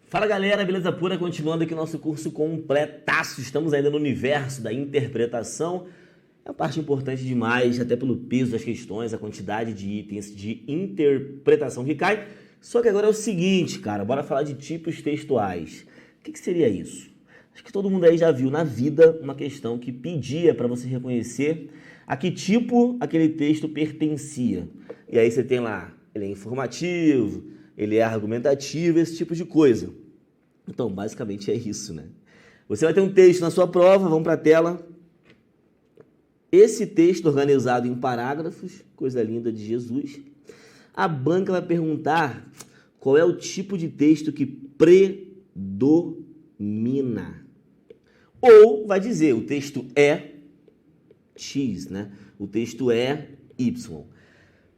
Fala galera, beleza pura? Continuando aqui nosso curso completaço. Estamos ainda no universo da interpretação. É uma parte importante demais, até pelo peso das questões, a quantidade de itens de interpretação que cai. Só que agora é o seguinte, cara, bora falar de tipos textuais. O que seria isso? Acho que todo mundo aí já viu na vida uma questão que pedia para você reconhecer a que tipo aquele texto pertencia. E aí você tem lá, ele é informativo, ele é argumentativo, esse tipo de coisa. Então, basicamente é isso, né? Você vai ter um texto na sua prova, vamos para a tela. Esse texto organizado em parágrafos, coisa linda de Jesus. A banca vai perguntar qual é o tipo de texto que predomina. Ou vai dizer, o texto é X, né? O texto é Y.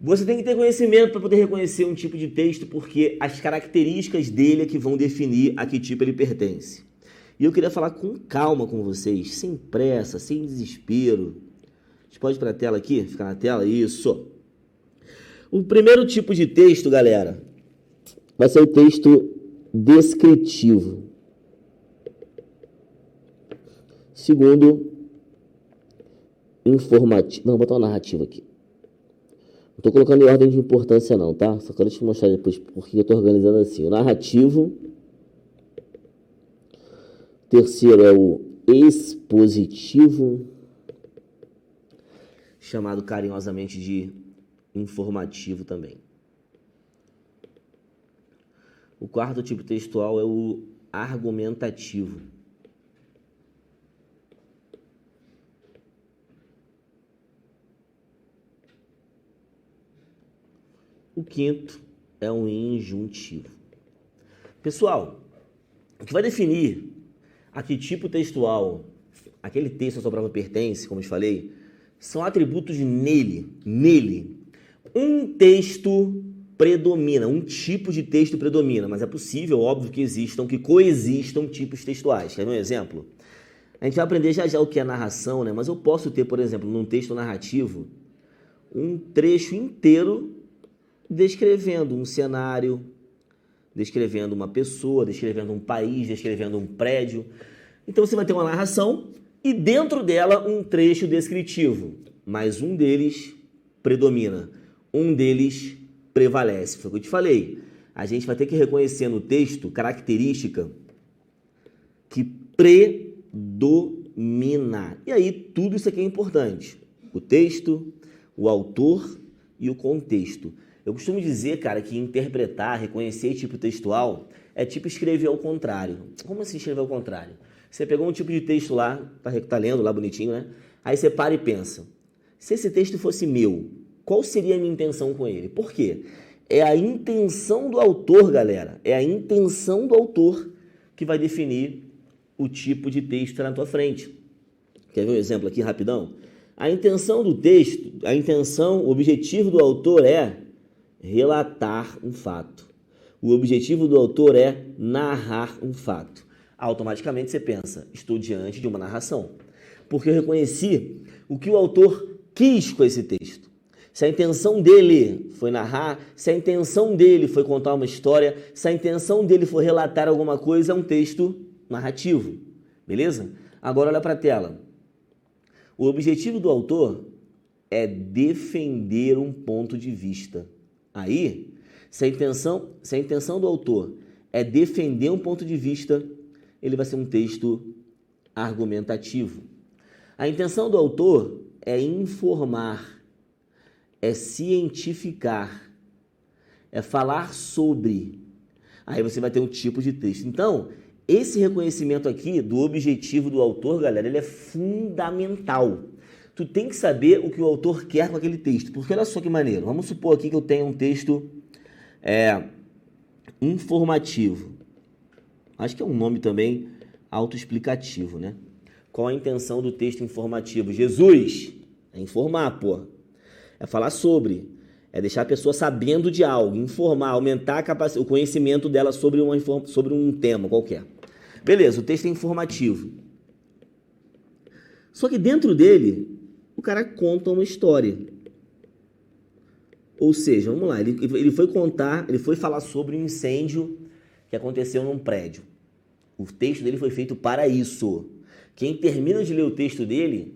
Você tem que ter conhecimento para poder reconhecer um tipo de texto, porque as características dele é que vão definir a que tipo ele pertence. E eu queria falar com calma com vocês, sem pressa, sem desespero. A gente pode ir para a tela aqui? Ficar na tela? Isso. O primeiro tipo de texto, galera, vai ser o texto descritivo. Segundo, informativo. Não, vou botar uma narrativa aqui. Não estou colocando em ordem de importância não, tá? Só quero te mostrar depois porque eu estou organizando assim. O narrativo. Terceiro é o expositivo, chamado carinhosamente de informativo também. O quarto tipo textual é o argumentativo. O quinto é um injuntivo. Pessoal, o que vai definir a que tipo textual aquele texto à sua prova pertence, como eu te falei, são atributos nele. Um texto predomina, um tipo de texto predomina, mas é possível, óbvio, que coexistam tipos textuais. Quer ver um exemplo? A gente vai aprender já já o que é narração, né? Mas eu posso ter, por exemplo, num texto narrativo, um trecho inteiro descrevendo um cenário, descrevendo uma pessoa, descrevendo um país, descrevendo um prédio. Então você vai ter uma narração e dentro dela um trecho descritivo, mas um deles predomina, um deles prevalece. Foi o que eu te falei. A gente vai ter que reconhecer no texto característica que predomina. E aí tudo isso aqui é importante. O texto, o autor e o contexto. Eu costumo dizer, cara, que interpretar, reconhecer tipo textual é tipo escrever ao contrário. Como assim escrever ao contrário? Você pegou um tipo de texto lá, tá lendo lá bonitinho, né? Aí você para e pensa, se esse texto fosse meu, qual seria a minha intenção com ele? Por quê? É a intenção do autor, galera. É a intenção do autor que vai definir o tipo de texto que está na tua frente. Quer ver um exemplo aqui rapidão? A intenção do texto, o objetivo do autor é relatar um fato. O objetivo do autor é narrar um fato. Automaticamente você pensa, estou diante de uma narração. Porque eu reconheci o que o autor quis com esse texto. Se a intenção dele foi narrar, se a intenção dele foi contar uma história, se a intenção dele foi relatar alguma coisa, é um texto narrativo. Beleza? Agora olha para a tela. O objetivo do autor é defender um ponto de vista. Aí, se a intenção do autor é defender um ponto de vista, ele vai ser um texto argumentativo. A intenção do autor é informar, é cientificar, é falar sobre. Aí você vai ter um tipo de texto. Então, esse reconhecimento aqui do objetivo do autor, galera, ele é fundamental. Tu tem que saber o que o autor quer com aquele texto. Porque olha só que maneiro. Vamos supor aqui que eu tenho um texto informativo. Acho que é um nome também autoexplicativo, né? Qual a intenção do texto informativo? Jesus, é informar, pô. É falar sobre. É deixar a pessoa sabendo de algo, informar, aumentar o conhecimento dela sobre um tema qualquer. Beleza, o texto é informativo. Só que dentro dele, o cara conta uma história. Ou seja, vamos lá, ele foi falar sobre um incêndio que aconteceu num prédio. O texto dele foi feito para isso. Quem termina de ler o texto dele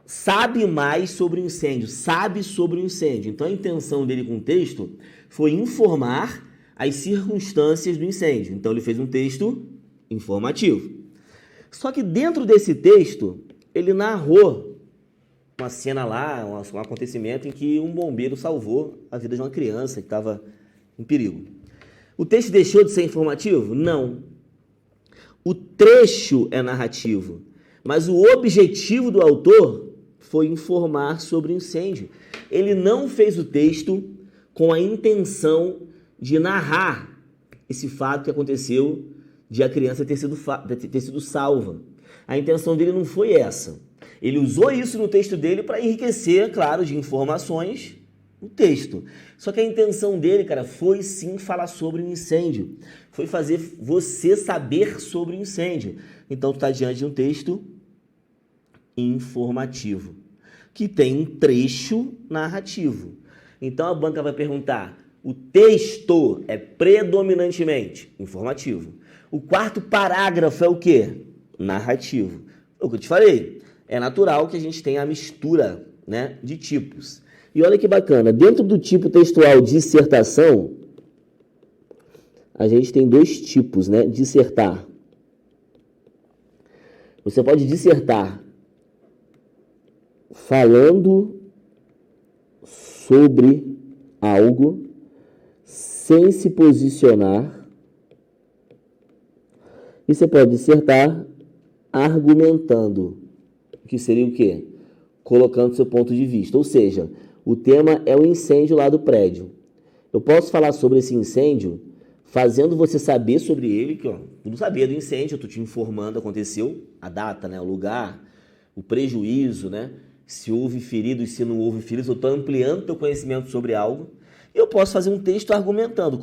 sabe mais sobre o incêndio, sabe sobre o incêndio. Então a intenção dele com o texto foi informar as circunstâncias do incêndio. Então ele fez um texto informativo. Só que dentro desse texto, ele narrou uma cena lá, um acontecimento em que um bombeiro salvou a vida de uma criança que estava em perigo. O texto deixou de ser informativo? Não. O trecho é narrativo, mas o objetivo do autor foi informar sobre o incêndio. Ele não fez o texto com a intenção de narrar esse fato que aconteceu de a criança ter sido salva. A intenção dele não foi essa. Ele usou isso no texto dele para enriquecer, claro, de informações o texto. Só que a intenção dele, cara, foi sim falar sobre o incêndio. Foi fazer você saber sobre o incêndio. Então, tu está diante de um texto informativo, que tem um trecho narrativo. Então, a banca vai perguntar, o texto é predominantemente informativo. O quarto parágrafo é o quê? Narrativo. O que eu te falei, é natural que a gente tenha a mistura, né, de tipos. E olha que bacana, dentro do tipo textual dissertação, a gente tem dois tipos, né? Dissertar. Você pode dissertar falando sobre algo sem se posicionar. E você pode dissertar argumentando, que seria o quê? Colocando seu ponto de vista. Ou seja, o tema é o incêndio lá do prédio. Eu posso falar sobre esse incêndio fazendo você saber sobre ele, que ó, tu não sabia do incêndio, eu tô te informando, aconteceu, a data, né, o lugar, o prejuízo, né, se houve feridos, se não houve feridos, eu estou ampliando teu conhecimento sobre algo. E eu posso fazer um texto argumentando,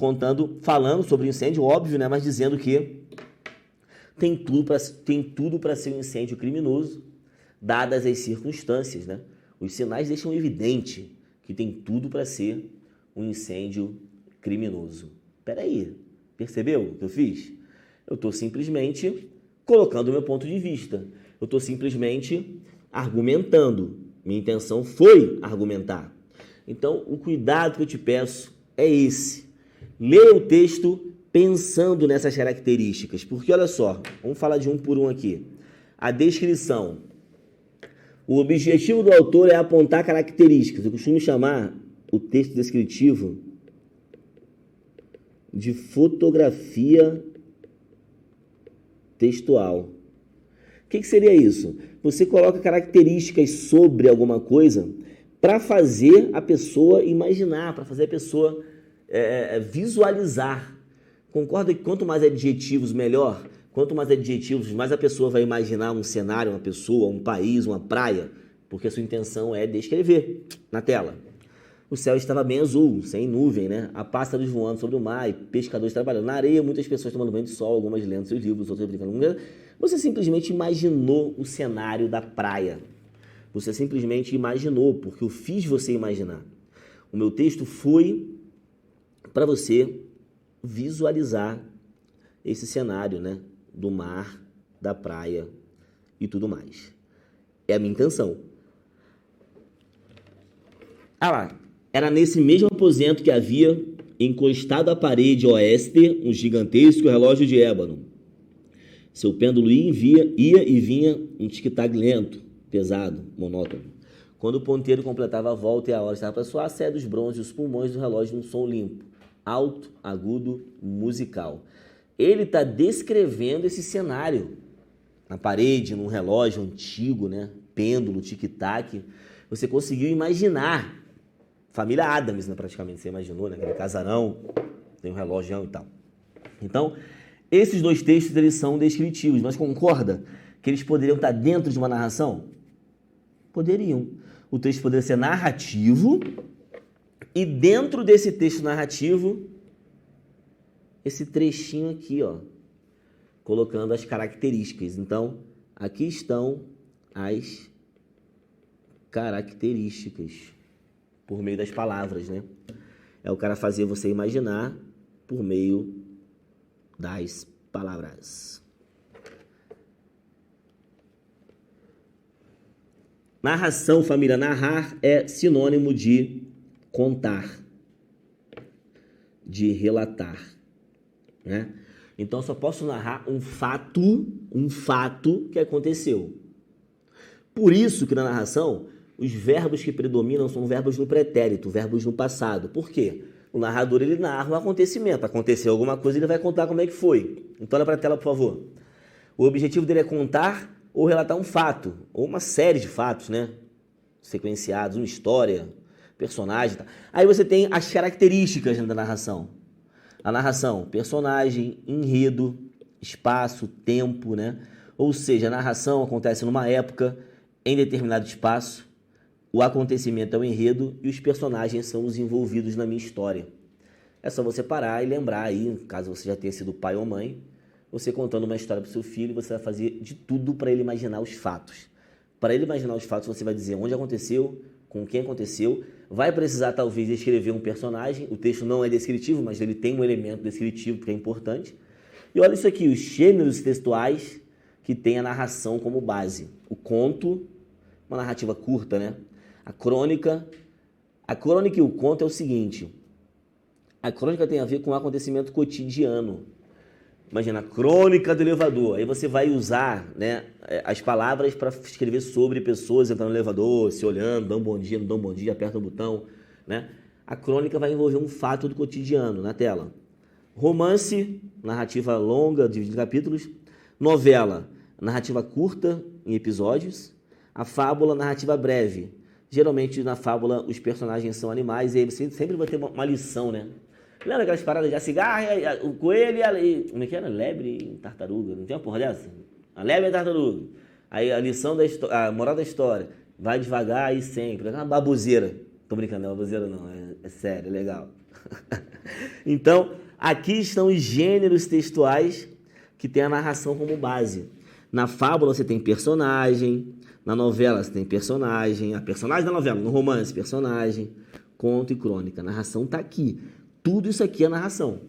falando sobre o incêndio, óbvio, né, mas dizendo que tem tudo para ser um incêndio criminoso, dadas as circunstâncias, né? Os sinais deixam evidente que tem tudo para ser um incêndio criminoso. Peraí, percebeu o que eu fiz? Eu estou simplesmente colocando o meu ponto de vista. Eu estou simplesmente argumentando. Minha intenção foi argumentar. Então, o cuidado que eu te peço é esse. Leia o texto pensando nessas características. Porque, olha só, vamos falar de um por um aqui. A descrição. O objetivo do autor é apontar características. Eu costumo chamar o texto descritivo de fotografia textual. O que seria isso? Você coloca características sobre alguma coisa para fazer a pessoa imaginar, para fazer a pessoa visualizar. Concorda que quanto mais adjetivos, melhor? Quanto mais adjetivos, mais a pessoa vai imaginar um cenário, uma pessoa, um país, uma praia, porque a sua intenção é descrever na tela. O céu estava bem azul, sem nuvem, né? Há pássaros voando sobre o mar e pescadores trabalhando na areia, muitas pessoas tomando banho de sol, algumas lendo seus livros, outras brincando. Você simplesmente imaginou o cenário da praia. Você simplesmente imaginou, porque eu fiz você imaginar. O meu texto foi para você visualizar esse cenário, né? Do mar, da praia e tudo mais. É a minha intenção. Ah lá, era nesse mesmo aposento que havia encostado à parede oeste um gigantesco relógio de ébano. Seu pêndulo ia e vinha um tic-tac lento, pesado, monótono. Quando o ponteiro completava a volta e a hora estava para soar, saia dos bronzes e os pulmões do relógio num som limpo, alto, agudo, musical. Ele está descrevendo esse cenário na parede, num relógio antigo, né? Pêndulo, tic-tac. Você conseguiu imaginar. Família Addams, né? Praticamente, você imaginou, né? Aquele casarão, tem um relógio e tal. Então, esses dois textos, eles são descritivos, mas concorda que eles poderiam estar dentro de uma narração? Poderiam. O texto poderia ser narrativo e dentro desse texto narrativo, esse trechinho aqui, ó, colocando as características. Então, aqui estão as características por meio das palavras, né? É o cara fazer você imaginar por meio das palavras. Narração, família. Narrar é sinônimo de contar, de relatar, né? Então, eu só posso narrar um fato que aconteceu. Por isso que na narração, os verbos que predominam são verbos no pretérito, verbos no passado. Por quê? O narrador, ele narra um acontecimento. Aconteceu alguma coisa, ele vai contar como é que foi. Então, olha para a tela, por favor. O objetivo dele é contar ou relatar um fato, ou uma série de fatos, né? Sequenciados, uma história, personagem. Tá? Aí você tem as características da narração. A narração, personagem, enredo, espaço, tempo, né? Ou seja, a narração acontece numa época, em determinado espaço, o acontecimento é o enredo e os personagens são os envolvidos na minha história. É só você parar e lembrar aí, caso você já tenha sido pai ou mãe, você contando uma história para o seu filho, você vai fazer de tudo para ele imaginar os fatos. Para ele imaginar os fatos, você vai dizer onde aconteceu, com quem aconteceu, vai precisar talvez escrever um personagem, o texto não é descritivo, mas ele tem um elemento descritivo que é importante. E olha isso aqui, os gêneros textuais que tem a narração como base. O conto, uma narrativa curta, né? A crônica e o conto é o seguinte, a crônica tem a ver com um acontecimento cotidiano. Imagina, a crônica do elevador. Aí você vai usar, né, as palavras para escrever sobre pessoas entrando no elevador, se olhando, dão bom dia, não dão bom dia, aperta o botão, né? A crônica vai envolver um fato do cotidiano na tela. Romance, narrativa longa, dividida em capítulos. Novela, narrativa curta em episódios. A fábula, narrativa breve. Geralmente na fábula os personagens são animais e aí você sempre vai ter uma lição, né? Lembra aquelas paradas de a cigarra, o coelho e como é que era? Lebre e tartaruga. Não tem uma porra dessa? A lebre e a tartaruga. Aí a lição da história, a moral da história. Vai devagar e sempre. É uma baboseira. Tô brincando, não é baboseira não. É sério, é legal. Então, aqui estão os gêneros textuais que tem a narração como base. Na fábula você tem personagem. Na novela você tem personagem. A personagem da novela. No romance, personagem. Conto e crônica. A narração tá aqui. Tudo isso aqui é narração.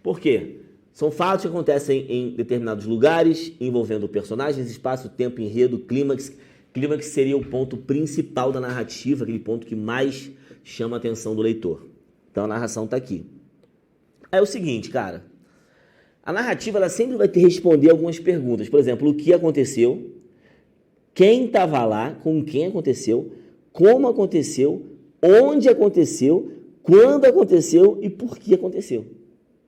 Por quê? São fatos que acontecem em determinados lugares, envolvendo personagens, espaço, tempo, enredo, clímax. Clímax seria o ponto principal da narrativa, aquele ponto que mais chama a atenção do leitor. Então a narração está aqui. É o seguinte, cara. A narrativa ela sempre vai ter que responder algumas perguntas. Por exemplo, o que aconteceu, quem estava lá, com quem aconteceu, como aconteceu, onde aconteceu, quando aconteceu e por que aconteceu.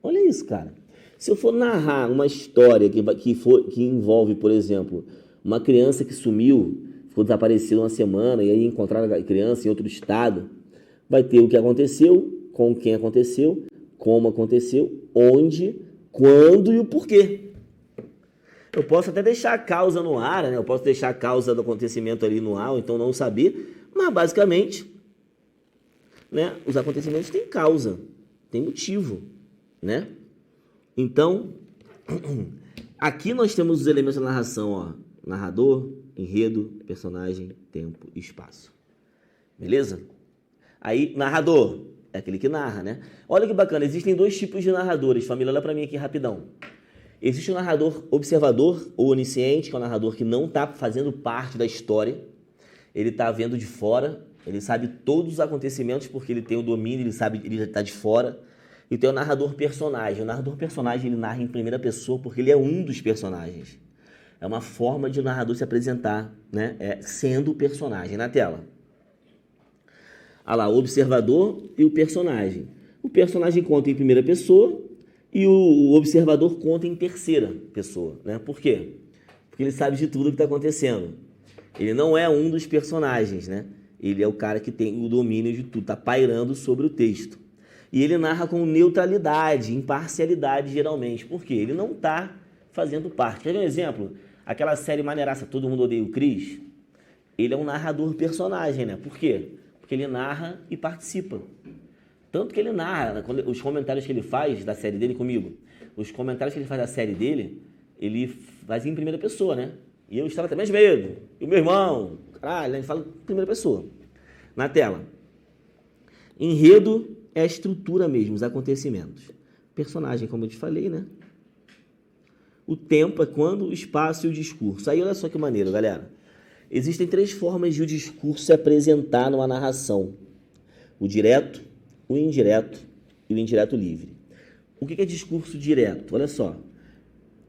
Olha isso, cara. Se eu for narrar uma história que envolve, por exemplo, uma criança que sumiu, ficou desaparecida uma semana e aí encontraram a criança em outro estado, vai ter o que aconteceu, com quem aconteceu, como aconteceu, onde, quando e o porquê. Eu posso até deixar a causa no ar, né? Eu posso deixar a causa do acontecimento ali no ar, ou então não saber, mas basicamente, né, os acontecimentos têm causa, têm motivo, né? Então, aqui nós temos os elementos da narração, ó, narrador, enredo, personagem, tempo e espaço. Beleza? Aí, narrador, é aquele que narra, né? Olha que bacana, existem dois tipos de narradores, família, olha pra mim aqui rapidão. Existe o narrador observador ou onisciente, que é o narrador que não está fazendo parte da história, ele está vendo de fora, ele sabe todos os acontecimentos porque ele tem o domínio, ele sabe, ele já está de fora. E tem o narrador personagem. O narrador personagem ele narra em primeira pessoa porque ele é um dos personagens. É uma forma de o narrador se apresentar, né? Sendo o personagem na tela. Olha lá, o observador e o personagem. O personagem conta em primeira pessoa e o observador conta em terceira pessoa, né? Por quê? Porque ele sabe de tudo o que está acontecendo. Ele não é um dos personagens, né? Ele é o cara que tem o domínio de tudo, está pairando sobre o texto. E ele narra com neutralidade, imparcialidade, geralmente. Por quê? Ele não está fazendo parte. Quer ver um exemplo? Aquela série maneiraça, Todo Mundo Odeia o Chris. Ele é um narrador personagem, né? Por quê? Porque ele narra e participa. Tanto que ele narra, né? Os comentários que ele faz da série dele comigo, os comentários que ele faz da série dele, ele faz em primeira pessoa, né? E eu estava até mais medo. E o meu irmão, caralho, ele fala em primeira pessoa. Na tela. Enredo é a estrutura mesmo, os acontecimentos. Personagem, como eu te falei, né? O tempo é quando, o espaço e o discurso. Aí olha só que maneiro, galera. Existem 3 formas de o discurso se apresentar numa narração. O direto, o indireto e o indireto livre. O que é discurso direto? Olha só.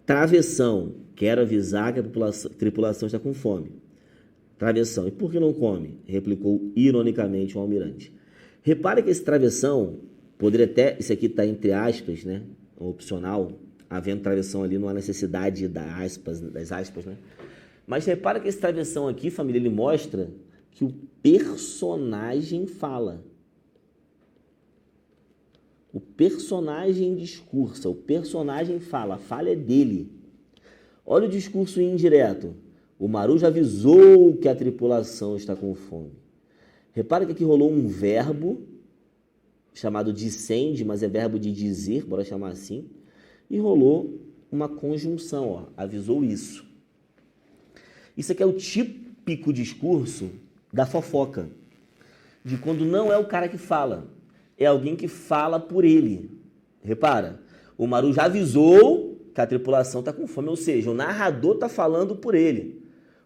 Travessão, quero avisar que a tripulação está com fome. Travessão, e por que não come? Replicou ironicamente o almirante. Repare que esse travessão, poderia até, isso aqui está entre aspas, né? Opcional, havendo travessão ali, não há necessidade das aspas, né? Mas repara que esse travessão aqui, família, ele mostra que o personagem fala. O personagem discursa, o personagem fala, a falha é dele. Olha o discurso indireto. O Marujo avisou que a tripulação está com fome. Repara que aqui rolou um verbo chamado dissende, mas é verbo de dizer, bora chamar assim. E rolou uma conjunção, ó, avisou isso. Isso aqui é o típico discurso da fofoca, de quando não é o cara que fala, é alguém que fala por ele. Repara, o Maru já avisou que a tripulação está com fome, ou seja, o narrador está falando por ele.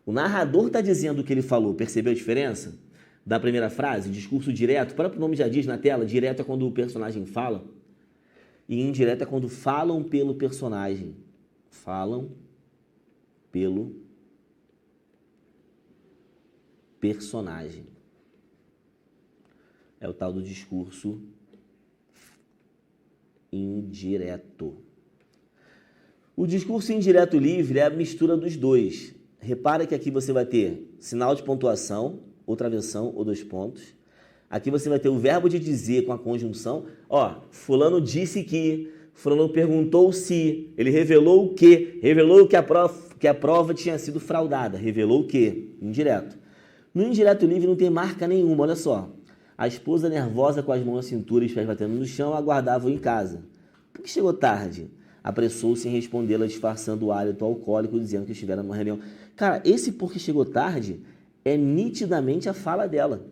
O narrador está dizendo o que ele falou, percebeu a diferença? Da primeira frase, discurso direto, o próprio nome já diz na tela, direto é quando o personagem fala, e indireto é quando falam pelo personagem. Falam pelo personagem. É o tal do discurso indireto. O discurso indireto livre é a mistura dos dois. Repara que aqui você vai ter sinal de pontuação, ou travessão, ou 2 pontos. Aqui você vai ter o verbo de dizer com a conjunção. Ó, fulano disse que, fulano perguntou se, ele revelou o que, revelou que a prova tinha sido fraudada, revelou o que, indireto. No indireto livre não tem marca nenhuma, olha só. A esposa nervosa com as mãos na cintura e os pés batendo no chão aguardava-o em casa. Por que chegou tarde? Apressou-se em respondê-la disfarçando o hálito alcoólico, dizendo que estivera numa reunião. Cara, esse por que chegou tarde é nitidamente a fala dela.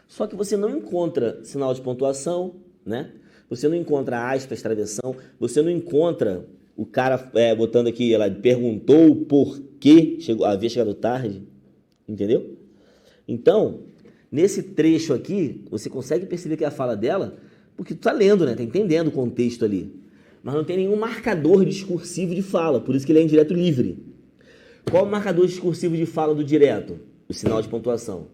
Só que você não encontra sinal de pontuação, né? Você não encontra aspas, travessão, você não encontra o cara botando aqui, ela perguntou por que havia chegado tarde, entendeu? Então, nesse trecho aqui, você consegue perceber que é a fala dela, porque tu tá lendo, né? Tá entendendo o contexto ali. Mas não tem nenhum marcador discursivo de fala, por isso que ele é indireto livre. Qual o marcador discursivo de fala do direto? O sinal de pontuação.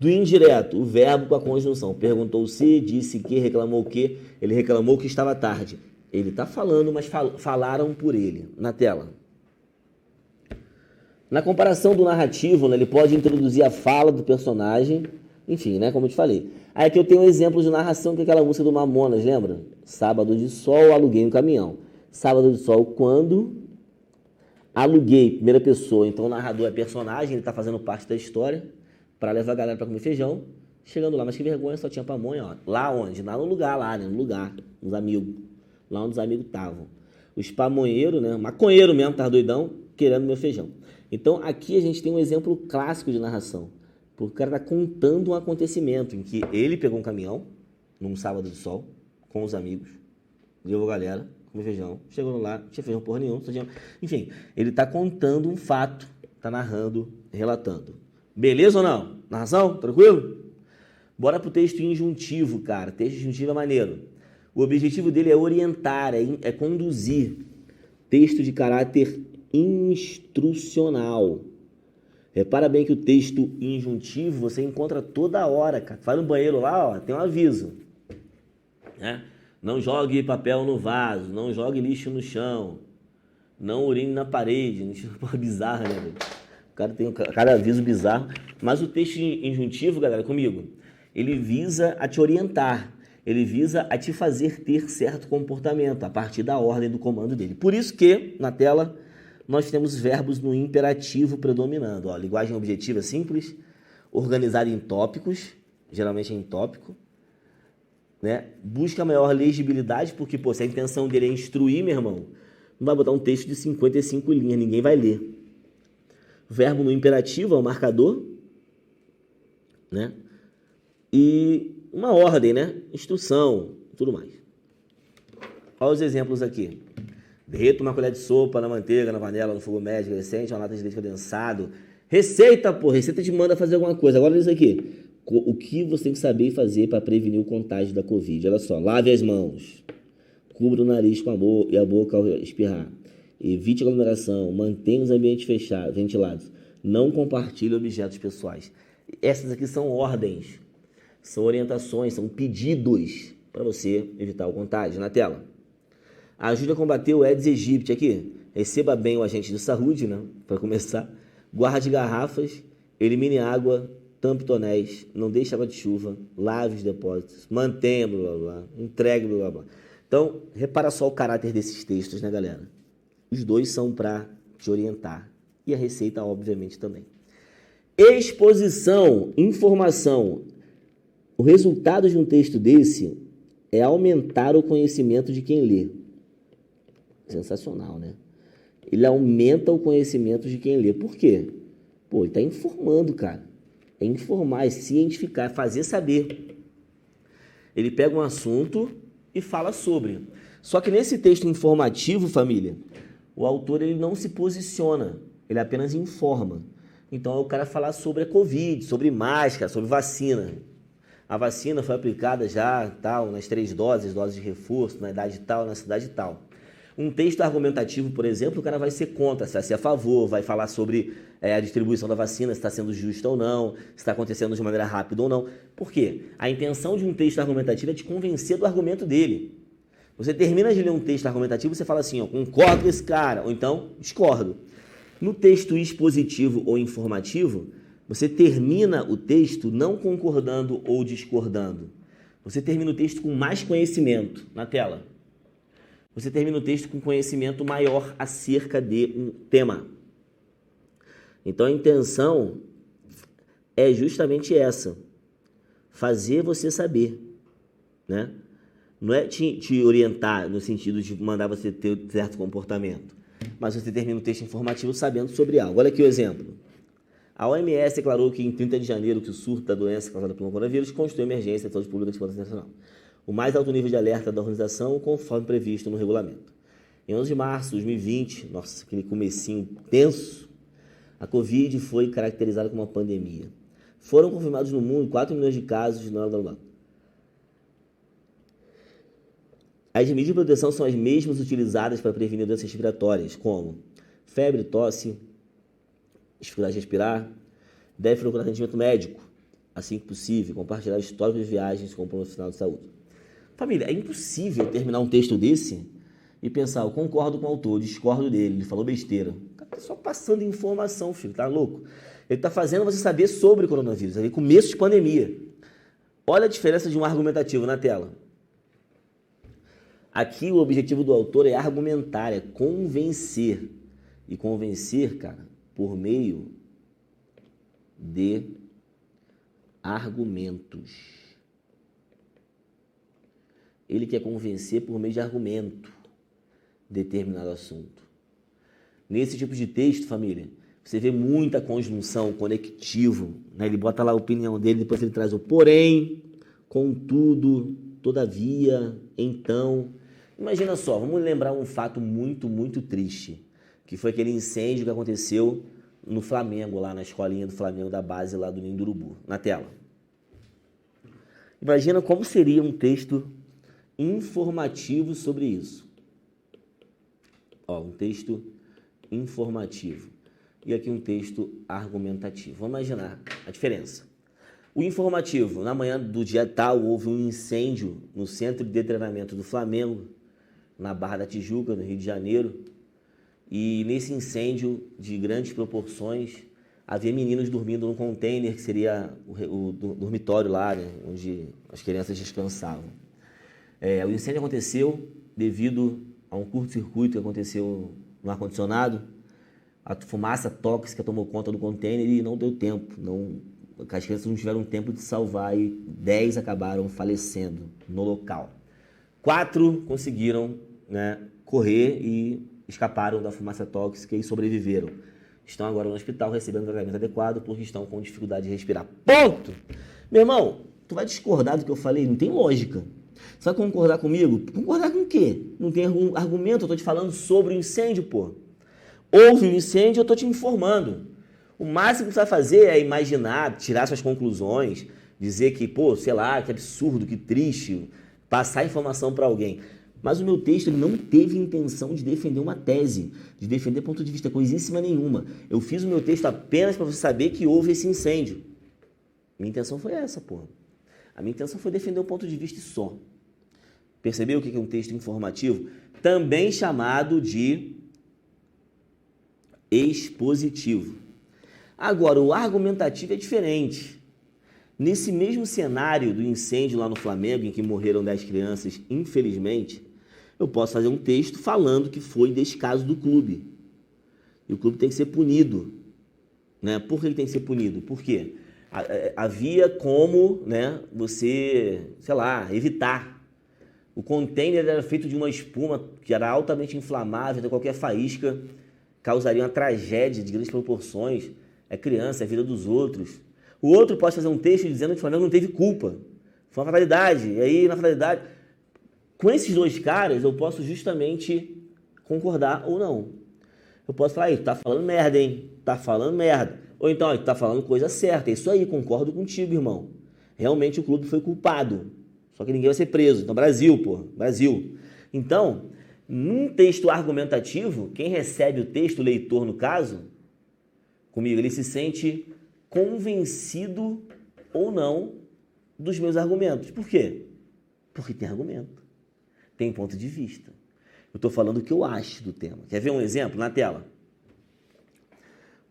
Do indireto, o verbo com a conjunção. Perguntou se, disse que, reclamou que. Ele reclamou que estava tarde. Ele está falando, mas falaram por ele. Na tela. Na comparação do narrativo, né, ele pode introduzir a fala do personagem. Enfim, né, como eu te falei. Aí aqui eu tenho um exemplo de narração, que é aquela música do Mamonas, lembra? Sábado de sol, aluguei um caminhão. Sábado de sol, quando aluguei, primeira pessoa. Então o narrador é personagem, ele está fazendo parte da história, para levar a galera para comer feijão. Chegando lá, mas que vergonha, só tinha pamonha, ó. Lá onde? Lá no lugar, lá, né? No lugar, os amigos. Lá onde os amigos estavam. Os pamonheiros, né? Maconheiro mesmo, tava doidão, querendo meu feijão. Então aqui a gente tem um exemplo clássico de narração. Porque o cara tá contando um acontecimento em que ele pegou um caminhão, num sábado de sol, com os amigos, levou a galera, comeu feijão, chegou lá, não tinha feijão porra nenhuma, só tinha... Enfim, ele tá contando um fato, tá narrando, relatando. Beleza ou não? Narração? Tranquilo? Bora pro texto injuntivo, cara. Texto injuntivo é maneiro. O objetivo dele é orientar, é conduzir. Texto de caráter instrucional. Repara bem que o texto injuntivo você encontra toda hora, cara. Vai no banheiro lá, ó, tem um aviso. Né? Não jogue papel no vaso, não jogue lixo no chão, não urine na parede. Lixo bizarro, né, velho? O cara tem cada aviso bizarro. Mas o texto injuntivo, galera, comigo, ele visa a te orientar. Ele visa a te fazer ter certo comportamento a partir da ordem do comando dele. Por isso que, na tela, nós temos verbos no imperativo predominando. Ó, linguagem objetiva simples, organizada em tópicos, geralmente é em tópico. Né? Busca maior legibilidade, porque pô, se a intenção dele é instruir, meu irmão, não vai botar um texto de 55 linhas, ninguém vai ler. Verbo no imperativo é o marcador, né? E uma ordem, né? Instrução, tudo mais. Olha os exemplos aqui. Derreta uma colher de sopa na manteiga, na panela, no fogo médio, crescente, uma lata de leite condensado. Receita, pô, receita te manda fazer alguma coisa. Agora isso aqui, o que você tem que saber fazer para prevenir o contágio da Covid? Olha só, lave as mãos, cubra o nariz com a boca ao espirrar, evite aglomeração, mantenha os ambientes fechados, ventilados, não compartilhe objetos pessoais. Essas aqui são ordens, são orientações, são pedidos para você evitar o contágio. Na tela. Ajude a combater o Aedes aegypti aqui. Receba bem o agente de saúde, né? Para começar. Guarde garrafas, elimine água, tampe tonéis, não deixe água de chuva, lave os depósitos, mantenha, blá, blá, blá, entregue, blá, blá, blá. Então, repara só o caráter desses textos, né, galera? Os dois são para te orientar. E a receita, obviamente, também. Exposição, informação. O resultado de um texto desse é aumentar o conhecimento de quem lê. Sensacional, né? Ele aumenta o conhecimento de quem lê. Por quê? Pô, ele está informando, cara. É informar, é cientificar, é fazer saber. Ele pega um assunto e fala sobre. Só que nesse texto informativo, família, o autor ele não se posiciona, ele apenas informa. Então é o cara falar sobre a Covid, sobre máscara, sobre vacina. A vacina foi aplicada já, tal, nas 3 doses de reforço, na idade tal, na cidade tal. Um texto argumentativo, por exemplo, o cara vai ser contra, se vai ser a favor, vai falar sobre a distribuição da vacina, se está sendo justa ou não, se está acontecendo de maneira rápida ou não. Por quê? A intenção de um texto argumentativo é te convencer do argumento dele. Você termina de ler um texto argumentativo, você fala assim, ó, concordo com esse cara, ou então discordo. No texto expositivo ou informativo, você termina o texto não concordando ou discordando. Você termina o texto com mais conhecimento. Na tela. Você termina o texto com conhecimento maior acerca de um tema. Então a intenção é justamente essa. Fazer você saber, né? Não é te orientar no sentido de mandar você ter certo comportamento, mas você termina o texto informativo sabendo sobre algo. Olha aqui o exemplo. A OMS declarou que em 30 de janeiro que o surto da doença causada pelo coronavírus constitui emergência de saúde pública de importância nacional. O mais alto nível de alerta da organização, conforme previsto no regulamento. Em 11 de março de 2020, nossa, aquele comecinho tenso, a Covid foi caracterizada como uma pandemia. Foram confirmados no mundo 4 milhões de casos de blá. As medidas de proteção são as mesmas utilizadas para prevenir doenças respiratórias, como febre, tosse, dificuldade de respirar. Deve procurar atendimento médico, assim que possível, compartilhar o histórico de viagens com o profissional de saúde. Família, é impossível terminar um texto desse e pensar, eu concordo com o autor, discordo dele, ele falou besteira. O cara tá só passando informação, filho, tá louco? Ele tá fazendo você saber sobre o coronavírus, ali, começo de pandemia. Olha a diferença de um argumentativo na tela. Aqui o objetivo do autor é argumentar, é convencer. E convencer, cara, por meio de argumentos. Ele quer convencer por meio de argumento determinado assunto. Nesse tipo de texto, família, você vê muita conjunção, conectivo, né? Ele bota lá a opinião dele, depois ele traz o porém, contudo, todavia, então. Imagina só, vamos lembrar um fato muito, muito triste, que foi aquele incêndio que aconteceu no Flamengo, lá na escolinha do Flamengo, da base lá do Ninho do Urubu, na tela. Imagina como seria um texto informativo sobre isso. Ó, um texto informativo. E aqui um texto argumentativo. Vamos imaginar a diferença. O informativo, na manhã do dia tal, houve um incêndio no centro de treinamento do Flamengo, na Barra da Tijuca, no Rio de Janeiro. E nesse incêndio de grandes proporções, havia meninos dormindo num container, que seria o dormitório lá, né, onde as crianças descansavam. O incêndio aconteceu devido a um curto-circuito que aconteceu no ar-condicionado. A fumaça tóxica tomou conta do container e não deu tempo. As crianças não tiveram tempo de salvar e 10 acabaram falecendo no local. 4 conseguiram, né, correr e escaparam da fumaça tóxica e sobreviveram. Estão agora no hospital recebendo tratamento adequado porque estão com dificuldade de respirar. Ponto! Meu irmão, tu vai discordar do que eu falei? Não tem lógica. Você vai concordar comigo? Concordar com o quê? Não tem argumento, eu tô te falando sobre o incêndio, pô. Houve um incêndio, eu tô te informando. O máximo que você vai fazer é imaginar, tirar suas conclusões, dizer que, pô, sei lá, que absurdo, que triste, passar informação para alguém. Mas o meu texto ele não teve intenção de defender uma tese, de defender ponto de vista, coisíssima nenhuma. Eu fiz o meu texto apenas para você saber que houve esse incêndio. Minha intenção foi essa, pô. A minha intenção foi defender um ponto de vista só. Percebeu o que é um texto informativo? Também chamado de expositivo. Agora, o argumentativo é diferente. Nesse mesmo cenário do incêndio lá no Flamengo, em que morreram 10 crianças, infelizmente, eu posso fazer um texto falando que foi descaso do clube. E o clube tem que ser punido. Né? Por que ele tem que ser punido? Por quê? Havia como, né, você, sei lá, evitar. O container era feito de uma espuma que era altamente inflamável, então qualquer faísca causaria uma tragédia de grandes proporções. É criança, é a vida dos outros. O outro pode fazer um texto dizendo que o Flamengo não teve culpa. Foi uma fatalidade. E aí, na fatalidade... Com esses dois caras, eu posso justamente concordar ou não. Eu posso falar, tá falando merda, hein? Tá falando merda. Ou então, tá falando coisa certa. É isso aí, concordo contigo, irmão. Realmente o clube foi culpado. Só que ninguém vai ser preso. Então, Brasil, pô. Brasil. Então, num texto argumentativo, quem recebe o texto, o leitor no caso, comigo, ele se sente convencido ou não dos meus argumentos. Por quê? Porque tem argumento. Tem ponto de vista. Eu estou falando o que eu acho do tema. Quer ver um exemplo na tela?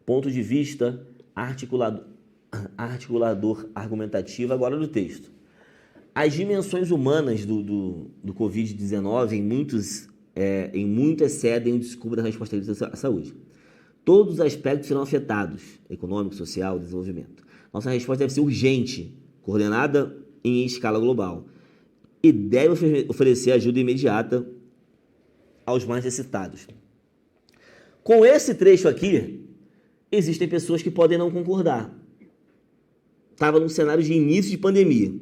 Ponto de vista articulador argumentativo agora do texto. As dimensões humanas do Covid-19 em muito excedem o desculpa da responsabilidade da saúde. Todos os aspectos serão afetados, econômico, social, desenvolvimento. Nossa resposta deve ser urgente, coordenada em escala global e deve oferecer ajuda imediata aos mais necessitados. Com esse trecho aqui, existem pessoas que podem não concordar. Estava num cenário de início de pandemia.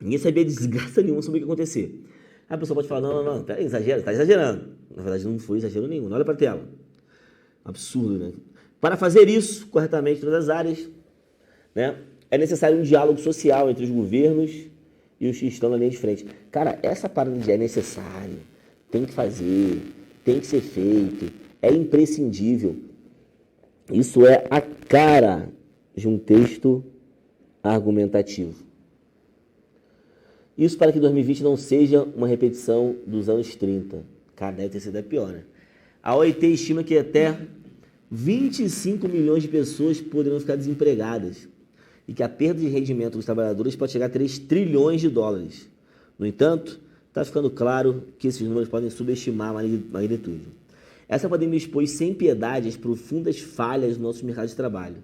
Ninguém sabia desgraça nenhuma sobre o que ia acontecer. A pessoa pode falar, não, peraí, exagera, está exagerando. Na verdade, não foi exagero nenhum. Olha para a tela. Absurdo, né? Para fazer isso corretamente em todas as áreas, né, é necessário um diálogo social entre os governos e os que estão na linha de frente. Cara, essa parada de é necessário, tem que fazer, tem que ser feito, é imprescindível. Isso é a cara de um texto argumentativo. Isso para que 2020 não seja uma repetição dos anos 30. Cara, deve ter sido a pior, né? A OIT estima que até 25 milhões de pessoas poderão ficar desempregadas e que a perda de rendimento dos trabalhadores pode chegar a 3 trilhões de dólares. No entanto, está ficando claro que esses números podem subestimar a magnitude. Essa pandemia expôs sem piedade as profundas falhas do nosso mercado de trabalho.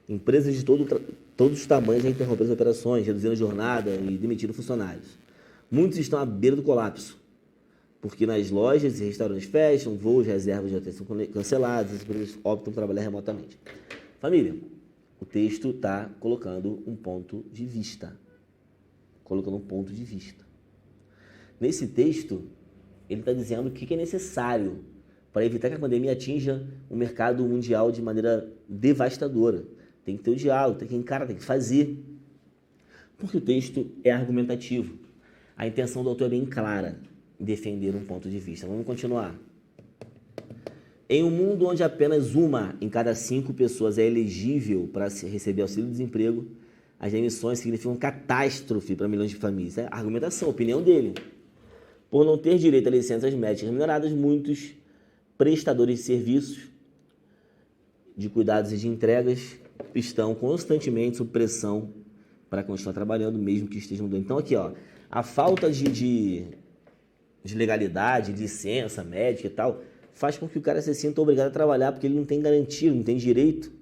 Empresas de todos os tamanhos já interromperam as operações, reduzindo a jornada e demitindo funcionários. Muitos estão à beira do colapso, porque nas lojas e restaurantes fecham, voos, reservas de hotel são canceladas, as empresas optam por trabalhar remotamente. Família, o texto está colocando um ponto de vista. Nesse texto, ele está dizendo o que é necessário para evitar que a pandemia atinja o mercado mundial de maneira devastadora. Tem que ter o diálogo, tem que encarar, tem que fazer. Porque o texto é argumentativo. A intenção do autor é bem clara, defender um ponto de vista. Vamos continuar. Em um mundo onde apenas 1 em cada 5 pessoas é elegível para receber auxílio-desemprego, as demissões significam catástrofe para milhões de famílias. É a argumentação, a opinião dele. Por não ter direito a licenças médicas remuneradas, muitos prestadores de serviços, de cuidados e de entregas estão constantemente sob pressão para continuar trabalhando, mesmo que estejam doentes. Então, aqui, ó, a falta de legalidade, de licença médica e tal, faz com que o cara se sinta obrigado a trabalhar, porque ele não tem garantia, não tem direito.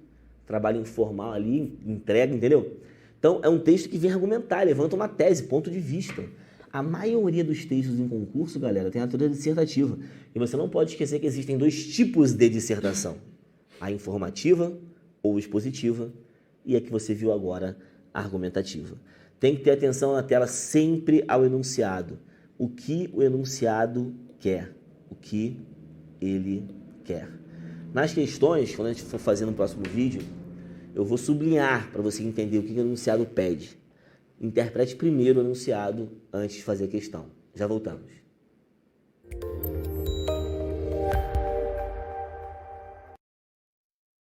Trabalho informal ali, entrega, entendeu? Então, é um texto que vem argumentar, levanta uma tese, ponto de vista. A maioria dos textos em concurso, galera, tem a natureza dissertativa. E você não pode esquecer que existem 2 tipos de dissertação. A informativa ou expositiva, e a que você viu agora, argumentativa. Tem que ter atenção na tela sempre ao enunciado. O que o enunciado quer. O que ele quer. Nas questões, quando a gente for fazer no próximo vídeo, eu vou sublinhar para você entender o que o enunciado pede. Interprete primeiro o enunciado antes de fazer a questão. Já voltamos.